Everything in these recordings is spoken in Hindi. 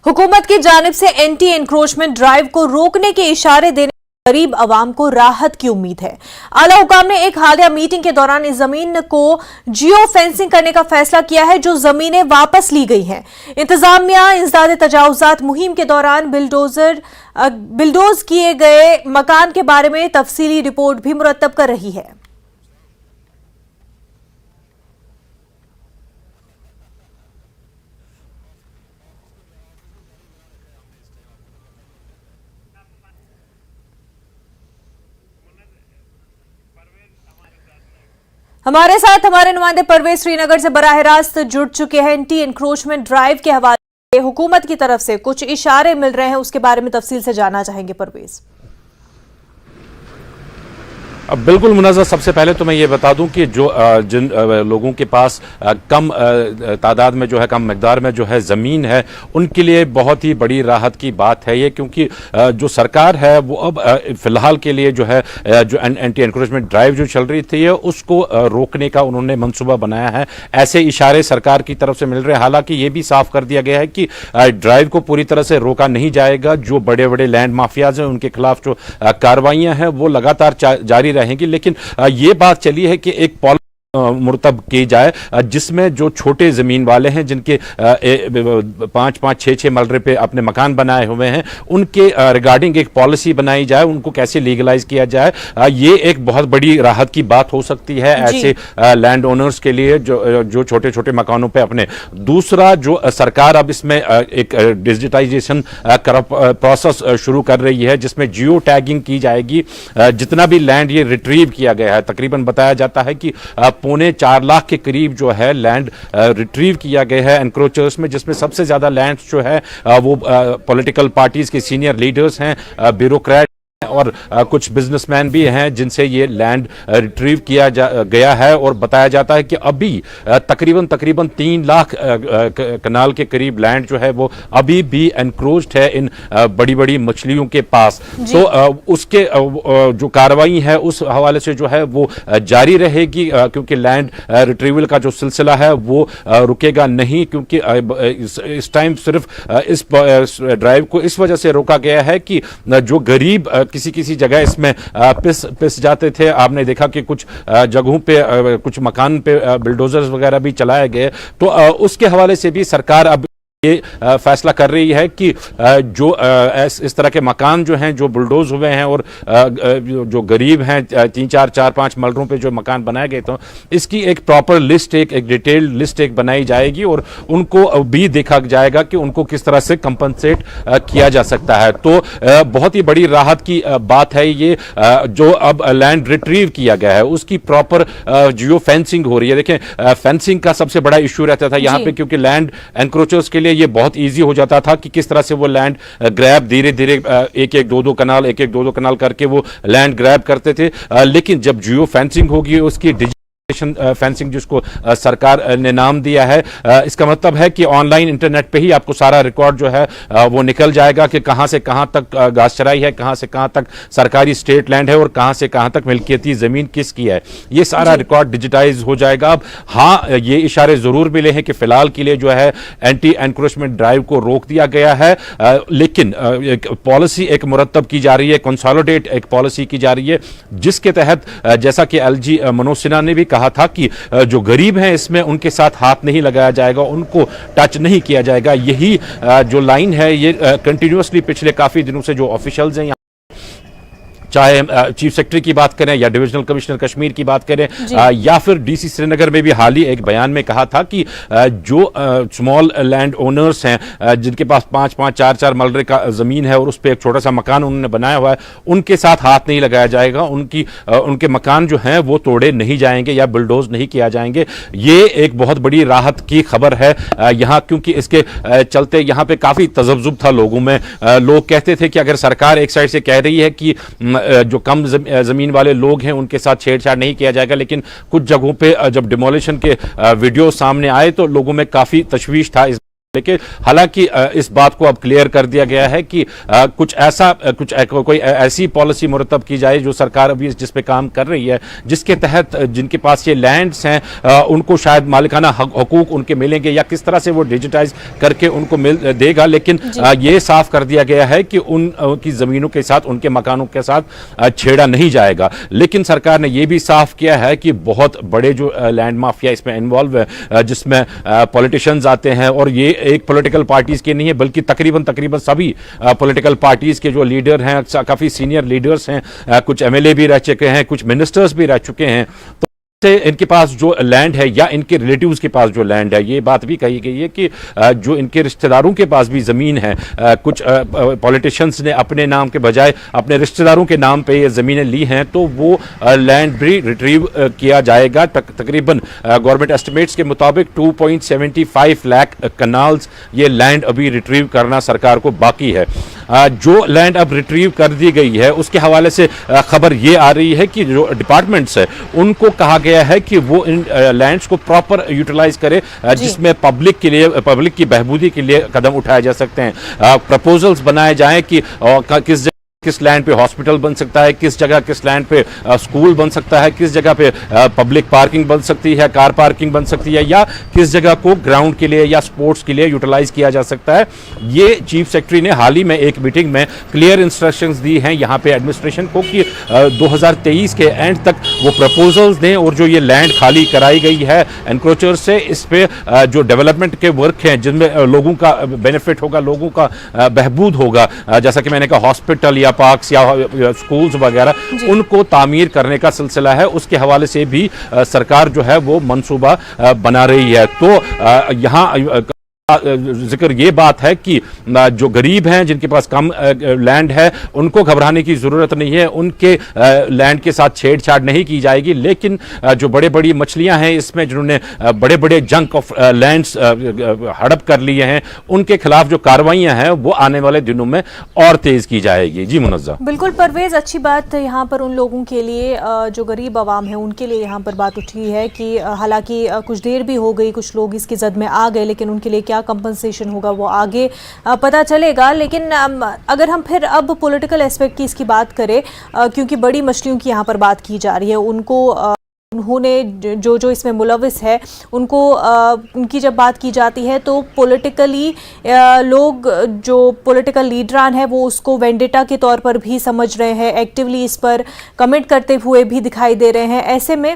हुकूमत की जानिब से एंटी एनक्रोचमेंट ड्राइव को रोकने के इशारे देने गरीब आवाम को राहत की उम्मीद है। आला हुकाम ने एक हालिया मीटिंग के दौरान इस जमीन को जियो फेंसिंग करने का फैसला किया है, जो जमीनें वापस ली गई हैं। इंतजामिया इंसदाद तजावुजात मुहिम के दौरान बिल्डोज किए गए मकान के बारे में तफसीली रिपोर्ट भी मुरतब कर रही है। हमारे साथ हमारे नुमाइंदे परवेज श्रीनगर से बराह रास्त जुड़ चुके हैं। एंटी एनक्रोचमेंट ड्राइव के हवाले से हुकूमत की तरफ से कुछ इशारे मिल रहे हैं, उसके बारे में तफसील से जानना चाहेंगे परवेज। अब बिल्कुल मुनाज़ा, सबसे पहले तो मैं ये बता दूं कि जो जिन लोगों के पास कम तादाद में जो है, कम मकदार में जो है ज़मीन है, उनके लिए बहुत ही बड़ी राहत की बात है ये, क्योंकि जो सरकार है वो अब फ़िलहाल के लिए जो है जो एंटी एनक्रोचमेंट ड्राइव जो चल रही थी उसको रोकने का उन्होंने मनसूबा बनाया है। ऐसे इशारे सरकार की तरफ से मिल रहे हैं। हालांकि ये भी साफ कर दिया गया है कि ड्राइव को पूरी तरह से रोका नहीं जाएगा। जो बड़े बड़े लैंड माफियाज हैं उनके खिलाफ जो कार्रवाइयाँ हैं वो लगातार जारी रहेंगी। लेकिन ये बात चली है कि एक पॉलिसी मुर्तब की जाए जिसमें जो छोटे जमीन वाले हैं, जिनके 5-5, 6-6 मरले पे अपने मकान बनाए हुए हैं, उनके रिगार्डिंग एक पॉलिसी बनाई जाए, उनको कैसे लीगलाइज किया जाए। ये एक बहुत बड़ी राहत की बात हो सकती है ऐसे लैंड ओनर्स के लिए जो छोटे छोटे मकानों पे अपने। दूसरा, जो सरकार अब इसमें एक डिजिटाइजेशन प्रोसेस शुरू कर रही है जिसमें जियो टैगिंग की जाएगी। जितना भी लैंड ये रिट्रीव किया गया है, तकरीबन बताया जाता है कि 4.25 लाख के करीब जो है लैंड रिट्रीव किया गया है एनक्रोचर्स में, जिसमें सबसे ज्यादा लैंड जो है वो पॉलिटिकल पार्टीज के सीनियर लीडर्स हैं, ब्यूरोक्रेट और कुछ बिजनेसमैन भी हैं जिनसे ये लैंड रिट्रीव किया गया है। और बताया जाता है कि अभी तकरीबन 3 लाख कनाल के करीब लैंड जो है वो अभी भी एनक्रोच्ड है इन बड़ी बड़ी मछलियों के पास। तो उसके जो कार्रवाई है उस हवाले से जो है वो जारी रहेगी, क्योंकि लैंड रिट्रीवल का जो सिलसिला है वो रुकेगा नहीं, क्योंकि इस टाइम सिर्फ इस ड्राइव को इस वजह से रोका गया है कि जो गरीब किसी जगह इसमें पिस जाते थे। आपने देखा कि कुछ जगहों पे कुछ मकान पे बिल्डोजर्स वगैरह भी चलाए गए। तो उसके हवाले से भी सरकार अब ये फैसला कर रही है कि जो इस तरह के मकान जो हैं, जो बुलडोज हुए हैं और जो गरीब हैं 3-4, 4-5 मरलों पे जो मकान बनाए गए, तो इसकी एक प्रॉपर लिस्ट, एक डिटेल्ड लिस्ट एक बनाई जाएगी और उनको भी देखा जाएगा कि उनको किस तरह से कंपनसेट किया जा सकता है। तो बहुत ही बड़ी राहत की बात है ये। जो अब लैंड रिट्रीव किया गया है उसकी प्रॉपर जियो फेंसिंग हो रही है। देखें, फेंसिंग का सबसे बड़ा इश्यू रहता था यहाँ पे, क्योंकि लैंड एनक्रोचर्स के लिए ये बहुत इजी हो जाता था कि किस तरह से वो लैंड ग्रैब धीरे धीरे 1-1, 2-2 कनाल, 1-1, 2-2 कनाल करके वो लैंड ग्रैब करते थे। लेकिन जब जियो फेंसिंग होगी, उसकी फेंसिंग जिसको सरकार ने नाम दिया है, इसका मतलब है कि ऑनलाइन इंटरनेट पे ही आपको सारा रिकॉर्ड जो है वो निकल जाएगा कि कहां से कहां तक घास चराई है, कहां से कहां तक सरकारी स्टेट लैंड है और कहां से कहां तक मिल्कियती जमीन किसकी है। ये सारा रिकॉर्ड डिजिटाइज हो जाएगा। अब हाँ, ये इशारे जरूर मिले हैं कि फिलहाल के लिए जो है एंटी एनक्रोचमेंट ड्राइव को रोक दिया गया है, लेकिन एक पॉलिसी एक मुरतब की जा रही है, कंसोलिडेट एक पॉलिसी की जा रही है, जिसके तहत जैसा कि एलजी मनोज सिन्हा ने भी कहा था कि जो गरीब हैं इसमें उनके साथ हाथ नहीं लगाया जाएगा, उनको टच नहीं किया जाएगा। यही जो लाइन है ये कंटिन्यूअसली पिछले काफी दिनों से जो ऑफिशियल्स हैं, चाहे चीफ सेक्रेटरी की बात करें या डिविजनल कमिश्नर कश्मीर की बात करें या फिर डीसी श्रीनगर में भी हाल ही एक बयान में कहा था कि जो स्मॉल लैंड ओनर्स हैं जिनके पास 5-5, 4-4 मरले का जमीन है और उस पर एक छोटा सा मकान उन्होंने बनाया हुआ है, उनके साथ हाथ नहीं लगाया जाएगा। उनके मकान जो हैं वो तोड़े नहीं जाएंगे या बुलडोज नहीं किया जाएंगे। ये एक बहुत बड़ी राहत की खबर है यहाँ, क्योंकि इसके चलते यहाँ पे काफी तजब्जुब था लोगों में। लोग कहते थे कि अगर सरकार एक साइड से कह रही है कि जो कम जमीन वाले लोग हैं उनके साथ छेड़छाड़ नहीं किया जाएगा, लेकिन कुछ जगहों पे जब डिमोलिशन के वीडियो सामने आए तो लोगों में काफी तशवीश था। लेकिन हालांकि इस बात को अब क्लियर कर दिया गया है कि कोई ऐसी पॉलिसी मुरतब की जाए जो सरकार अभी जिस पे काम कर रही है, जिसके तहत जिनके पास ये लैंड्स हैं उनको शायद मालिकाना हकूक उनके मिलेंगे या किस तरह से वो डिजिटाइज करके उनको मिल देगा। लेकिन ये साफ कर दिया गया है कि उनकी जमीनों के साथ, उनके मकानों के साथ छेड़ा नहीं जाएगा। लेकिन सरकार ने यह भी साफ किया है कि बहुत बड़े जो लैंड माफिया इसमें इन्वॉल्व है, जिसमें पॉलिटिशियंस आते हैं, और ये एक पॉलिटिकल पार्टीज के नहीं है बल्कि तकरीबन सभी पॉलिटिकल पार्टीज के जो लीडर हैं, काफी सीनियर लीडर्स हैं, कुछ एमएलए भी रह चुके हैं, कुछ मिनिस्टर्स भी रह चुके हैं। तो से इनके पास जो लैंड है या इनके रिलेटिव्स के पास जो लैंड है, ये बात भी कही गई है कि जो इनके रिश्तेदारों के पास भी जमीन है, कुछ पॉलिटिशियंस ने अपने नाम के बजाय अपने रिश्तेदारों के नाम पे ये जमीनें ली हैं, तो वो लैंड भी रिट्रीव किया जाएगा। तकरीबन गवर्नमेंट एस्टिमेट्स के मुताबिक 2.75 लाख कनाल्स ये लैंड अभी रिट्रीव करना सरकार को बाकी है। जो लैंड अब रिट्रीव कर दी गई है उसके हवाले से खबर ये आ रही है कि जो डिपार्टमेंट्स है उनको कहा गया है कि वो इन लैंड्स को प्रॉपर यूटिलाइज करे, जिसमें पब्लिक की बहबूदी के लिए कदम उठाए जा सकते हैं। प्रपोजल्स बनाए जाएं कि किस लैंड पे हॉस्पिटल बन सकता है, किस जगह किस लैंड पे स्कूल बन सकता है, किस जगह पे पब्लिक पार्किंग बन सकती है, कार पार्किंग बन सकती है, या किस जगह को ग्राउंड के लिए या स्पोर्ट्स के लिए यूटिलाइज किया जा सकता है। ये चीफ सेक्रेटरी ने हाल ही में एक मीटिंग में क्लियर इंस्ट्रक्शंस दी हैं यहाँ पे एडमिनिस्ट्रेशन को कि 2023 के एंड तक वो प्रपोजल्स दें, और जो ये लैंड खाली कराई गई है एनक्रोचर से, इस पे जो डेवलपमेंट के वर्क हैं जिनमें लोगों का बेनिफिट होगा, लोगों का बहबूद होगा, जैसा कि मैंने कहा हॉस्पिटल या पार्क्स या स्कूल्स वगैरह, उनको तामीर करने का सिलसिला है, उसके हवाले से भी सरकार जो है वो मंसूबा बना रही है। तो यहाँ जिक्र ये बात है कि जो गरीब हैं, जिनके पास कम लैंड है, उनको घबराने की जरूरत नहीं है, उनके लैंड के साथ छेड़छाड़ नहीं की जाएगी। लेकिन जो बड़े बड़ी मछलियां हैं इसमें, जिन्होंने बड़े बड़े जंक ऑफ लैंड्स हड़प कर लिए हैं, उनके खिलाफ जो कार्रवाइयां हैं वो आने वाले दिनों में और तेज की जाएगी। जी मुनज़्ज़ा। बिल्कुल परवेज, अच्छी बात यहाँ पर उन लोगों के लिए जो गरीब आवाम है उनके लिए यहाँ पर बात उठी है कि हालांकि कुछ देर भी हो गई, कुछ लोग इसकी जद में आ गए, लेकिन उनके लिए क्या कंपनसेशन होगा वो आगे पता चलेगा। लेकिन अगर हम फिर अब पॉलिटिकल एस्पेक्ट की इसकी बात करें, क्योंकि बड़ी मछलियों की यहाँ पर बात की जा रही है, उन्होंने जो इसमें मुलविस है उनको उनकी जब बात की जाती है तो पॉलिटिकली लोग, जो पॉलिटिकल लीडरान है वो उसको वेंडेटा के तौर पर भी समझ रहे हैं, एक्टिवली इस पर कमेंट करते हुए भी दिखाई दे रहे हैं। ऐसे में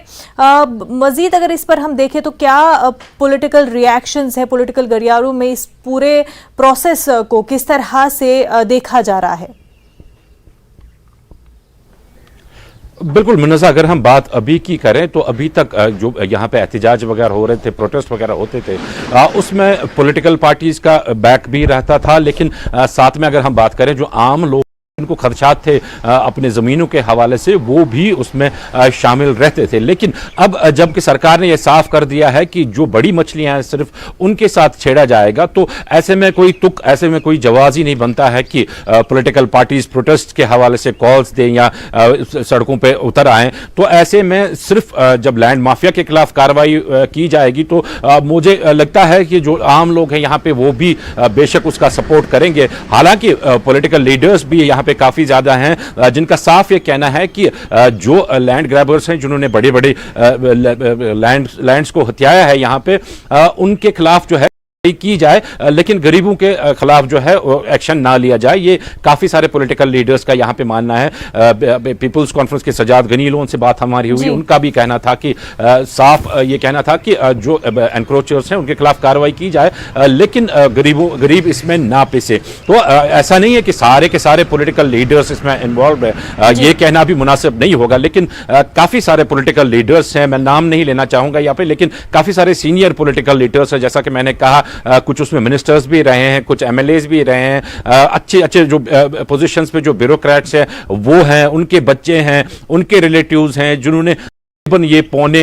मज़ीद अगर इस पर हम देखें तो क्या पॉलिटिकल रिएक्शंस है, पॉलिटिकल गलियारों में इस पूरे प्रोसेस को किस तरह से देखा जा रहा है? बिल्कुल मुनज़्ज़ा, अगर हम बात अभी की करें तो अभी तक जो यहाँ पे एहतजाज वगैरह हो रहे थे, प्रोटेस्ट वगैरह होते थे, उसमें पॉलिटिकल पार्टीज का बैक भी रहता था। लेकिन साथ में अगर हम बात करें जो आम लोग इनको खदशात थे अपने ज़मीनों के हवाले से, वो भी उसमें शामिल रहते थे। लेकिन अब जबकि सरकार ने यह साफ कर दिया है कि जो बड़ी मछलियां हैं सिर्फ उनके साथ छेड़ा जाएगा, तो ऐसे में कोई जवाज ही नहीं बनता है कि पॉलिटिकल पार्टीज प्रोटेस्ट के हवाले से कॉल्स दें या सड़कों पे उतर आएं। तो ऐसे में सिर्फ जब लैंड माफिया के खिलाफ कार्रवाई की जाएगी तो मुझे लगता है कि जो आम लोग हैं यहाँ पे वो भी बेशक उसका सपोर्ट करेंगे। हालांकि पॉलिटिकल लीडर्स भी यहाँ पे काफी ज्यादा हैं जिनका साफ ये कहना है कि जो लैंड ग्रैबर्स हैं, जिन्होंने बड़े बड़े लैंड्स को हथियाया है यहाँ पे, उनके खिलाफ जो है की जाए, लेकिन गरीबों के खिलाफ जो है एक्शन ना लिया जाए। ये काफी सारे पॉलिटिकल लीडर्स का यहाँ पे मानना है। पीपल्स कॉन्फ्रेंस के सजाद गनी लोगों से बात हमारी हुई, उनका भी कहना था कि साफ ये कहना था कि जो एनक्रोचर्स हैं उनके खिलाफ कार्रवाई की जाए, लेकिन गरीब इसमें ना पिसे। तो ऐसा नहीं है कि सारे के सारे पॉलिटिकल लीडर्स इसमें इन्वॉल्व है, ये कहना भी मुनासिब नहीं होगा। लेकिन काफी सारे पॉलिटिकल लीडर्स हैं, मैं नाम नहीं लेना चाहूंगा यहाँ पे, लेकिन काफी सारे सीनियर पॉलिटिकल लीडर्स हैं, जैसा कि मैंने कहा कुछ उसमें मिनिस्टर्स भी रहे हैं, कुछ एमएलएज भी रहे हैं, अच्छे जो पोजीशंस पे जो ब्यूरोक्रेट्स हैं वो हैं, उनके बच्चे हैं, उनके रिलेटिव्स हैं, जिन्होंने तकरीबन ये पौने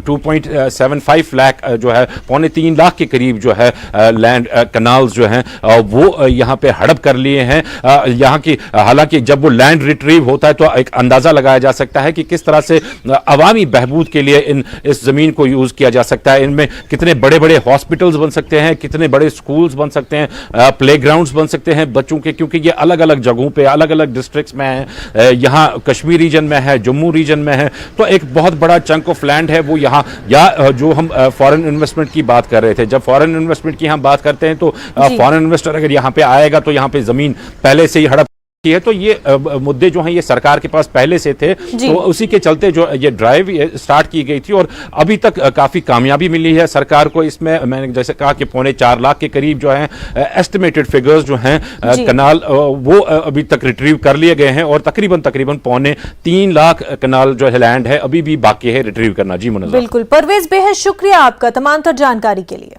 2.75 लाख जो है, पौने 3 लाख के करीब जो है लैंड कनाल्स जो हैं वो यहाँ पे हड़प कर लिए हैं। यहाँ की हालांकि जब वो लैंड रिट्रीव होता है तो एक अंदाजा लगाया जा सकता है कि किस तरह से अवामी बहबूद के लिए इस जमीन को यूज किया जा सकता है। इनमें कितने बड़े बड़े हॉस्पिटल्स बन सकते हैं, कितने बड़े स्कूल्स बन सकते हैं, प्लेग्राउंड्स बन सकते हैं बच्चों के, क्योंकि ये अलग अलग जगहों पे अलग अलग डिस्ट्रिक्ट्स में है। यहाँ कश्मीर रीजन में है, जम्मू रीजन में है, तो एक बहुत बड़ा चंक ऑफ लैंड है वो यहाँ। या जो हम फॉरेन इन्वेस्टमेंट की बात कर रहे थे, जब फॉरेन इन्वेस्टमेंट की हम बात करते हैं तो फॉरेन इन्वेस्टर अगर यहाँ पे आएगा तो यहाँ पे जमीन पहले से ही हड़प है। तो ये मुद्दे जो हैं ये सरकार के पास पहले से थे, तो उसी के चलते जो ये ड्राइव स्टार्ट की गई थी और अभी तक काफी कामयाबी मिली है सरकार को इसमें। मैंने जैसे कहा कि पौने 4 लाख के करीब जो हैं एस्टिमेटेड फिगर्स जो हैं कनाल वो अभी तक रिट्रीव कर लिए गए हैं और तकरीबन पौने 3 लाख कनाल जो है लैंड है अभी भी बाकी है रिट्रीव करना। जी मुनज़्ज़र। बिल्कुल परवेज, बेहद शुक्रिया आपका तमाम तर जानकारी के लिए।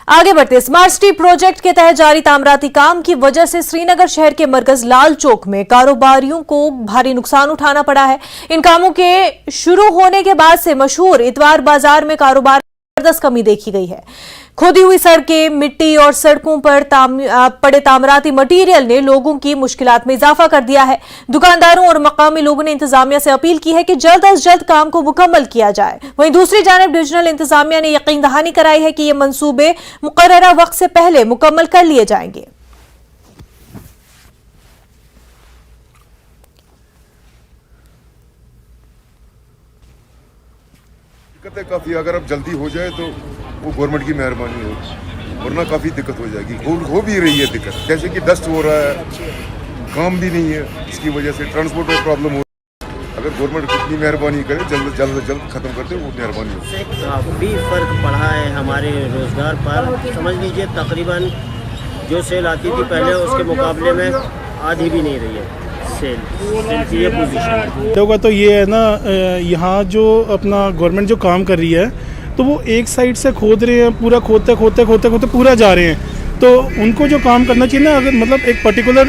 आगे बढ़ते, स्मार्ट सिटी प्रोजेक्ट के तहत जारी तामीराती काम की वजह से श्रीनगर शहर के मरकज लाल चौक में कारोबारियों को भारी नुकसान उठाना पड़ा है। इन कामों के शुरू होने के बाद से मशहूर इतवार बाजार में कारोबार में जबरदस्त कमी देखी गई है। खोदी हुई सड़कें, मिट्टी और सड़कों पर पड़े तामीराती मटीरियल ने लोगों की मुश्किलात में इजाफा कर दिया है। दुकानदारों और मकामी लोगों ने इंतजामिया से अपील की है कि जल्द अज जल्द काम को मुकम्मल किया जाए। वहीं दूसरी जानिब डिविजनल इंतजामिया ने यकीन दहानी कराई है कि ये मंसूबे मुकर्ररा वक्त से पहले मुकम्मल कर लिए जाएंगे। दिक्कतें काफ़ी, अगर अब जल्दी हो जाए तो वो गवर्नमेंट की मेहरबानी हो, वरना काफ़ी दिक्कत हो जाएगी। हो भी रही है दिक्कत, जैसे कि डस्ट हो रहा है, काम भी नहीं है, इसकी वजह से ट्रांसपोर्ट में प्रॉब्लम हो। अगर गवर्नमेंट इतनी मेहरबानी करे, जल्द खत्म कर दे, वो मेहरबानी हो। काफ़ी फ़र्क पड़ा है हमारे रोज़गार पर। समझ लीजिए तकरीबन जो सेल आती थी पहले उसके मुकाबले में आधी भी नहीं रही है सेल की ये पोजीशन होगा। तो ये है ना, यहाँ जो अपना गवर्नमेंट जो काम कर रही है तो वो एक साइड से खोद रहे हैं, पूरा खोदते पूरा जा रहे हैं। तो उनको जो काम करना चाहिए ना, अगर मतलब एक पर्टिकुलर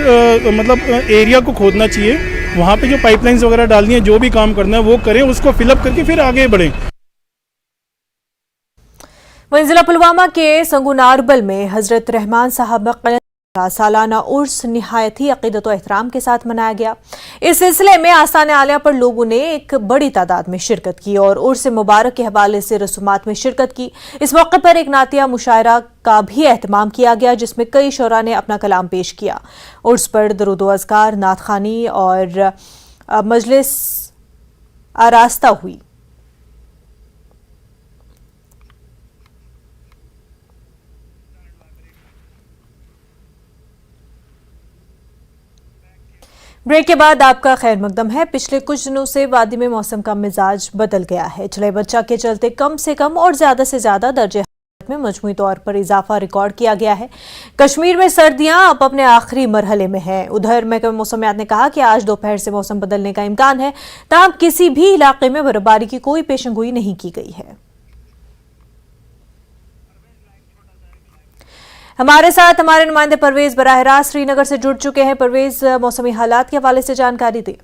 मतलब एरिया को खोदना चाहिए, वहाँ पे जो पाइपलाइंस वगैरह डालनी है, जो भी काम करना है वो करें, उसको फिलअप करके फिर आगे बढ़ें। वहीं जिला पुलवामा के संगुनारबल में हजरत रहमान साहब का सालाना उर्स निहायत ही अकीदत व एहतराम के साथ मनाया गया। इस सिलसिले में आस्ताने आलिया पर लोगों ने एक बड़ी तादाद में शिरकत की और उर्स मुबारक के हवाले से रसूमात में शिरकत की। इस मौके पर एक नातिया मुशायरा का भी एहतमाम किया गया, जिसमें कई शोरा ने अपना कलाम पेश किया। उर्स पर दरूद व अज़कार, नात खानी और मजलिस आरास्ता हुई। ब्रेक के बाद आपका खैर मकदम है। पिछले कुछ दिनों से वादी में मौसम का मिजाज बदल गया है। चले बच्चा के चलते कम से कम और ज्यादा से ज्यादा दर्जे हरारत में मजमूई तौर पर इजाफा रिकॉर्ड किया गया है। कश्मीर में सर्दियां अब अपने आखिरी मरहले में हैं। उधर महकमा मौसमियात ने कहा कि आज दोपहर से मौसम बदलने का इम्कान है, ताहम किसी भी इलाके में बर्फबारी की कोई पेशेंगोई नहीं की गई है। हमारे साथ हमारे नुमाइंदे परवेज बराह रास्त श्रीनगर से जुड़ चुके हैं। परवेज, मौसमी हालात के हवाले से जानकारी दें।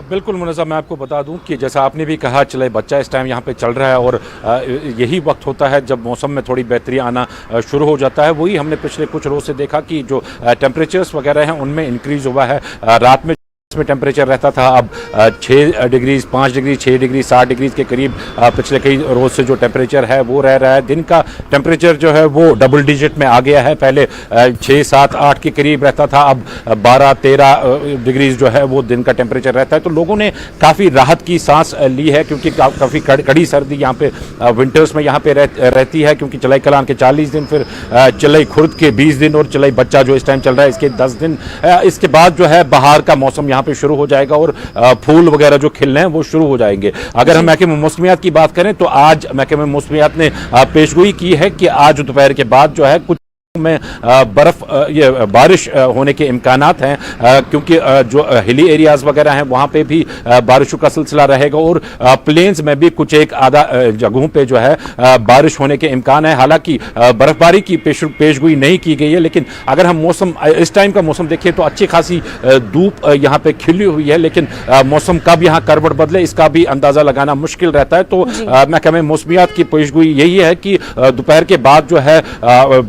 बिल्कुल मुनज़्ज़र, मैं आपको बता दूं कि जैसा आपने भी कहा, चले बच्चा इस टाइम यहाँ पे चल रहा है और यही वक्त होता है जब मौसम में थोड़ी बेहतरी आना शुरू हो जाता है। वही हमने पिछले कुछ रोज़ से देखा कि जो टेम्परेचर्स वगैरह हैं उनमें इंक्रीज़ हुआ है। रात में टेम्परेचर रहता था, अब 6 डिग्री 5 डिग्री 6 डिग्री 7 डिग्री के करीब पिछले कई रोज से जो टेम्परेचर है वो रह रहा है। दिन का टेम्परेचर जो है वो डबल डिजिट में आ गया है। पहले 6 7 8 के करीब रहता था, अब 12 13 डिग्री जो है वो दिन का टेम्परेचर रहता है। तो लोगों ने काफ़ी राहत की सांस ली है, क्योंकि काफ़ी कड़ी सर्दी यहाँ पे विंटर्स में यहाँ पे रहती है, क्योंकि चलाई कलान के 40 दिन, फिर चलाई खुर्द के 20 दिन और चलाई बच्चा जो इस टाइम चल रहा है इसके 10 दिन। इसके बाद जो है बाहर का मौसम यहाँ पे शुरू हो जाएगा और फूल वगैरह जो खिलने हैं वो शुरू हो जाएंगे। अगर हम महकमे मौसमियात की बात करें तो आज महकमे मौसमियात ने पेशगोई की है कि आज दोपहर के बाद जो है कुछ में बर्फ ये बारिश होने के इम्कानात हैं, क्योंकि जो हिली एरियाज वगैरह हैं वहाँ पे भी बारिशों का सिलसिला रहेगा और प्लेन्स में भी कुछ एक आधा जगहों पे जो है बारिश होने के इम्कान है। हालांकि बर्फबारी की पेशगोई नहीं की गई है, लेकिन अगर हम मौसम इस टाइम का मौसम देखें तो अच्छी खासी धूप यहाँ पे खिली हुई है, लेकिन मौसम कब यहाँ करवट बदले इसका भी अंदाजा लगाना मुश्किल रहता है। तो महकमे मौसमियात की पेशगोई यही है कि दोपहर के बाद जो है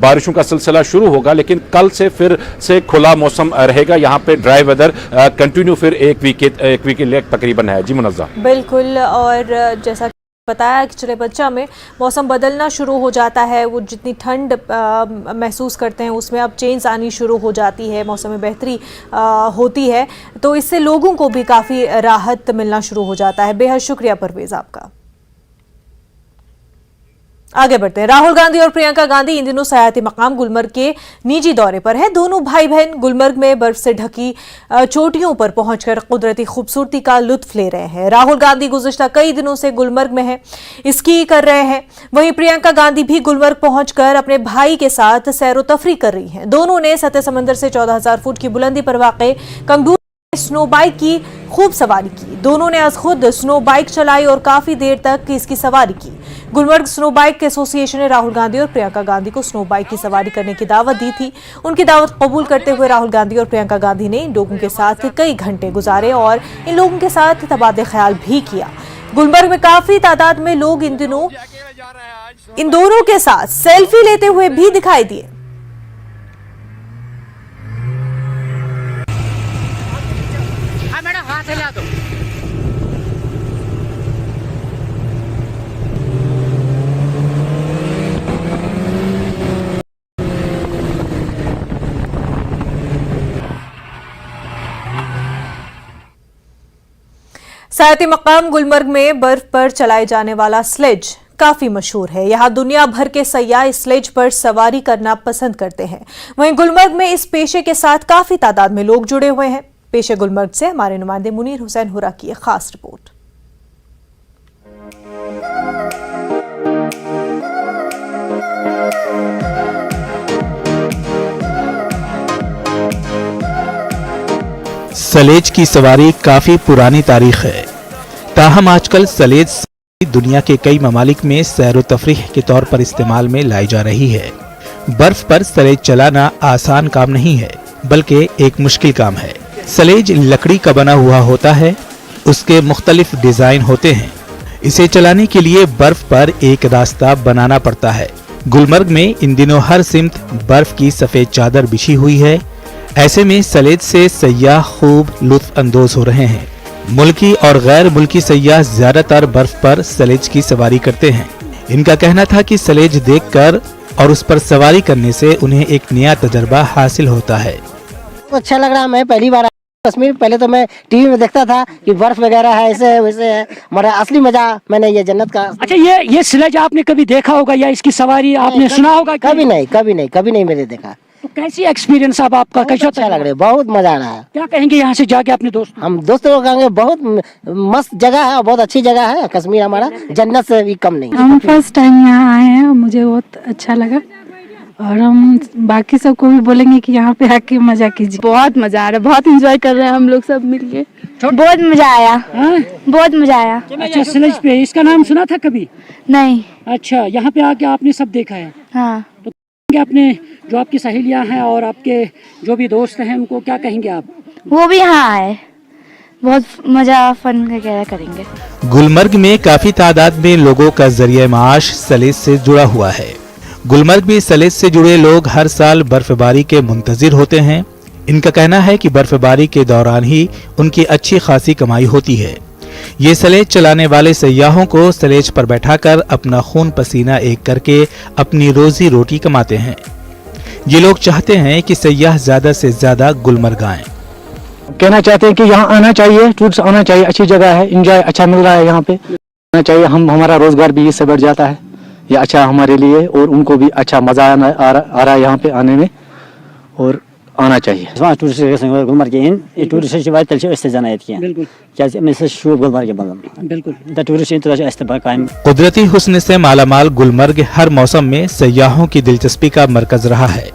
बारिशों का सिलसिला शुरू होगा, लेकिन कल से फिर से खुला मौसम रहेगा। यहाँ पे ड्राई वेदर कंटिन्यू फिर एक वीक के लिए तकरीबन है। जी मुनज़्ज़ा। बिल्कुल, और जैसा बताया कि चले बच्चा में मौसम बदलना शुरू हो जाता है, वो जितनी ठंड महसूस करते हैं उसमें अब चेंज आनी शुरू हो जाती है, मौसम में बेहतरी होती है, तो इससे लोगों को भी काफ़ी राहत मिलना शुरू हो जाता है। बेहद शुक्रिया परवेज़ आपका। आगे बढ़ते हैं। राहुल गांधी और प्रियंका गांधी इन दिनों सयाहती मकाम गुलमर्ग के निजी दौरे पर है। दोनों भाई बहन गुलमर्ग में बर्फ से ढकी चोटियों पर पहुंचकर कुदरती खूबसूरती का लुत्फ ले रहे हैं। राहुल गांधी गुज़िश्ता कई दिनों से गुलमर्ग में है, स्की कर रहे हैं। वहीं प्रियंका गांधी भी गुलमर्ग पहुंचकर अपने भाई के साथ सैरो तफरी कर रही हैं। दोनों ने सतह समंदर से 14,000 फुट की बुलंदी पर वाक़ कंगडूर स्नो बाइक की खूब सवारी की। दोनों ने आज खुद स्नो बाइक चलाई और काफी देर तक इसकी सवारी की। गुलमर्ग स्नो बाइक एसोसिएशन ने राहुल गांधी और प्रियंका गांधी को स्नो बाइक की सवारी करने की दावत दी थी। उनकी दावत कबूल करते हुए राहुल गांधी और प्रियंका गांधी ने इन लोगों के साथ कई घंटे गुजारे और इन लोगों के साथ तबादला ख्याल भी किया। गुलमर्ग में काफी तादाद में लोग इन दिनों इन दोनों के साथ सेल्फी लेते हुए भी दिखाई दिए। सयाहती मकाम गुलमर्ग में बर्फ पर चलाए जाने वाला स्लेज काफी मशहूर है। यहाँ दुनिया भर के सयाह इस स्लेज पर सवारी करना पसंद करते हैं। वहीं गुलमर्ग में इस पेशे के साथ काफी तादाद में लोग जुड़े हुए हैं। पेशे गुलमर्ग से हमारे नुमाइंदे मुनीर हुसैन हुरा की एक खास रिपोर्ट। सलेज की सवारी काफी पुरानी तारीख है, ताहम आजकल सलेज दुनिया के कई ममालिक में सैर व तफरीह के तौर पर इस्तेमाल में लाई जा रही है। बर्फ पर सलेज चलाना आसान काम नहीं है, बल्कि एक मुश्किल काम है। सलेज लकड़ी का बना हुआ होता है, उसके मुख्तलिफ डिजाइन होते हैं। इसे चलाने के लिए बर्फ पर एक रास्ता बनाना पड़ता है। गुलमर्ग में इन दिनों हर सिमत बर्फ की सफेद चादर बिछी हुई है। ऐसे में सलेज से सयाह खूब लुत्फ अंदोज हो रहे हैं। मुल्की और गैर मुल्की सयाह ज्यादातर बर्फ पर सलेज की सवारी करते हैं। इनका कहना था कि सलेज देखकर और उस पर सवारी करने से उन्हें एक नया तजर्बा हासिल होता है। अच्छा लग रहा, मैं पहली बार कश्मीर, पहले तो मैं टीवी में देखता था कि बर्फ वगैरह है, ऐसे है वैसे है, मगर असली मजा मैंने ये जन्नत का। अच्छा, ये स्लेज आपने कभी देखा होगा या इसकी सवारी आपने सुना होगा? कभी नहीं मैंने देखा। तो कैसी एक्सपीरियंस अब आपका? कैसा अच्छा लग रहा है, बहुत मजा आ रहा है। क्या कहेंगे यहाँ से जाके अपने दोस्त? हम दोस्तों को कहेंगे बहुत मस्त जगह है, बहुत अच्छी जगह है। कश्मीर हमारा जन्नत से भी कम नहीं। हम फर्स्ट टाइम यहाँ आए हैं, मुझे बहुत अच्छा लगा और हम बाकी सबको भी बोलेंगे कि यहाँ पे आके मजा कीजिए। बहुत मजा आ रहा है, बहुत एंजॉय कर रहे हैं हम लोग सब मिलके। बहुत मजा आया, बहुत मजा आया। अच्छा, स्लेज पे इसका नाम सुना था कभी? नहीं। अच्छा, यहाँ पे आके आपने सब देखा है? हाँ। तो अपने जो आपकी सहेलियाँ हैं और आपके जो भी दोस्त हैं उनको क्या कहेंगे आप? वो भी यहाँ आए, बहुत मजा फन वगैरह करेंगे। गुलमर्ग में काफी तादाद में लोगों का जरिए माश सलेज से जुड़ा हुआ है। गुलमर्ग में सलेज से जुड़े लोग हर साल बर्फबारी के मुंतजिर होते हैं। इनका कहना है कि बर्फबारी के दौरान ही उनकी अच्छी खासी कमाई होती है। ये सलेज चलाने वाले सयाहों को सलेज पर बैठाकर अपना खून पसीना एक करके अपनी रोजी रोटी कमाते हैं। ये लोग चाहते हैं कि सयाह ज्यादा से ज्यादा गुलमर्ग आएं। कहना चाहते हैं कि यहाँ आना चाहिए, टूरिस्ट आना चाहिए, अच्छी जगह है, एंजॉय अच्छा मिल रहा है यहाँ पे, आना चाहिए। हमारा रोजगार भी इससे बढ़ जाता है, ये अच्छा हमारे लिए और उनको भी अच्छा मजा आ रहा है यहाँ पे आने में और आना चाहिए। कुदरती हुस्न से मालामाल गुलमर्ग हर मौसम में सयाहों की दिलचस्पी का मरकज रहा है।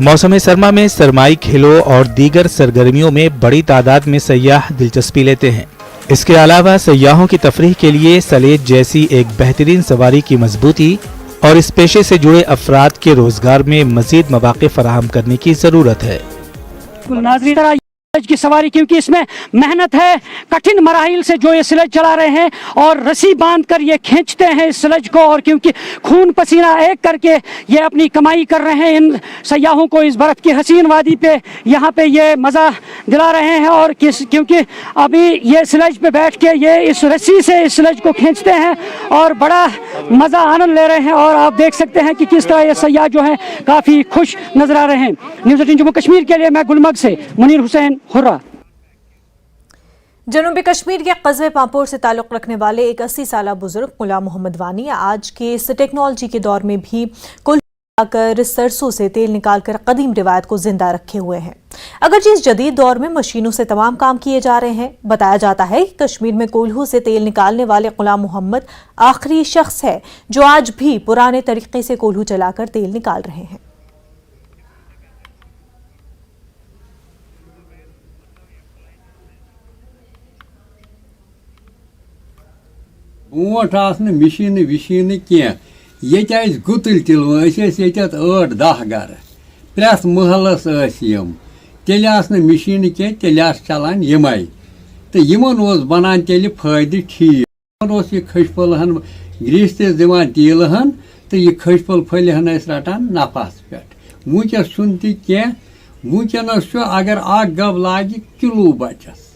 मौसम सरमा में सरमाई खेलों और दीगर सरगर्मियों में बड़ी तादाद में सयाह दिलचस्पी लेते हैं। इसके अलावा सयाहों की तफरीह के लिए सलेज जैसी एक बेहतरीन सवारी की मजबूती और इस पेशे से जुड़े अफराद के रोजगार में मजीद मौके फराहम करने की जरूरत है। नाज़रीन की सवारी, क्योंकि इसमें मेहनत है, कठिन मराहिल से जो ये स्लेज चला रहे हैं और रस्सी बांधकर ये खींचते हैं इस स्लेज को, और क्योंकि खून पसीना एक करके ये अपनी कमाई कर रहे हैं इन सयाहों को इस बर्फ की हसीन वादी पे यहाँ पे ये मज़ा दिला रहे हैं। और क्योंकि अभी ये स्लेज पे बैठ के ये इस रस्सी से इस स्लेज को खींचते हैं और बड़ा मज़ा आनंद ले रहे हैं। और आप देख सकते हैं कि किस तरह ये सयाह जो हैं काफ़ी खुश नजर आ रहे हैं। न्यूज़ 18 जम्मू कश्मीर के लिए मैं गुलमर्ग से मुनीर हुसैन हुर्रा। जनूबी कश्मीर के कस्बे पांपोर से ताल्लुक़ रखने वाले एक 80 साला बुजुर्ग गुलाम मोहम्मद वानी आज के इस टेक्नोलॉजी के दौर में भी कुल कर सरसों से तेल निकालकर कदीम रिवायत को जिंदा रखे हुए हैं। अगरचे इस जदीद दौर में मशीनों से तमाम काम किए जा रहे हैं। बताया जाता है कि कश्मीर में कोल्हू से तेल निकालने वाले गुलाम मोहम्मद आखिरी शख्स है जो आज भी पुराने तरीके से कोल्हू चलाकर तेल निकाल रहे हैं। ब्रोट मशीन विशीन कह ये गुतल तिलव 8-10 गर प्रत महलस तेल मशीन कह तेल चलान यम तो यमन बनान तेल फायदे ठीक यह खशपल ग्रीस ते दिवान तेल तो यह खशपल फल रटान नफास पे वुनकस कह वुनकस अगर अख गब लाग किलो बचस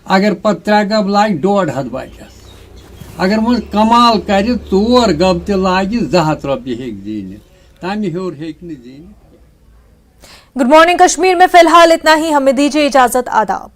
अगर पत 3 गब लाग 1.5 बचस अगर मन कमाल कर 4 गब ते लाग 200 रुपये हेक जीन तम हेर हेक जीन। गुड मॉर्निंग कश्मीर में फिलहाल इतना ही, हमें दीजिए इजाजत, आदाब।